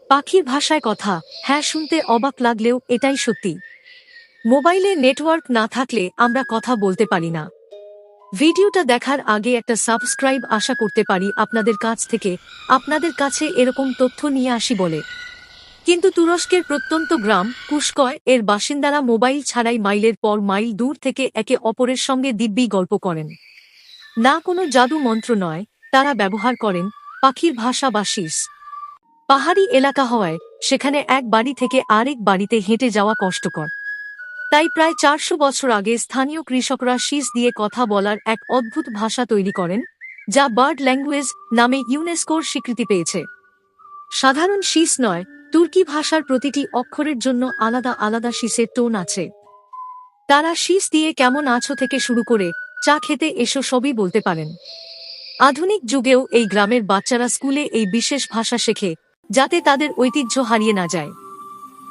পাখির ভাষায় কথা, হ্যাঁ, শুনতে অবাক লাগলেও এটাই সত্যি। মোবাইলে নেটওয়ার্ক না থাকলে আমরা কথা বলতে পারি না। ভিডিওটা দেখার আগে একটা সাবস্ক্রাইব আশা করতে পারি আপনাদের কাছ থেকে, আপনাদের কাছে এরকম তথ্য নিয়ে আসি বলে। কিন্তু তুরস্কের প্রত্যন্ত গ্রাম কুশকয় এর বাসিন্দারা মোবাইল ছাড়াই মাইলের পর মাইল দূর থেকে একে অপরের সঙ্গে দিব্যি গল্প করেন। না কোনো জাদু মন্ত্র নয়, তারা ব্যবহার করেন পাখির ভাষা বা শিস। পাহাড়ি এলাকা হওয়ায় সেখানে এক বাড়ি থেকে আরেক বাড়িতে হেঁটে যাওয়া কষ্টকর। তাই প্রায় ৪০০ বছর আগে স্থানীয় কৃষকরা শিস দিয়ে কথা বলার এক অদ্ভুত ভাষা তৈরি করেন, যা বার্ড ল্যাঙ্গুয়েজ নামে ইউনেস্কোর স্বীকৃতি পেয়েছে। সাধারণ শিস নয়, তুর্কি ভাষার প্রতিটি অক্ষরের জন্য আলাদা আলাদা শিসের টোন আছে। তারা শিস দিয়ে কেমন আছো থেকে শুরু করে চা খেতে এসো সবই বলতে পারেন। আধুনিক যুগেও এই গ্রামের বাচ্চারা স্কুলে এই বিশেষ ভাষা শেখে, যাতে তাদের ঐতিহ্য হারিয়ে না যায়।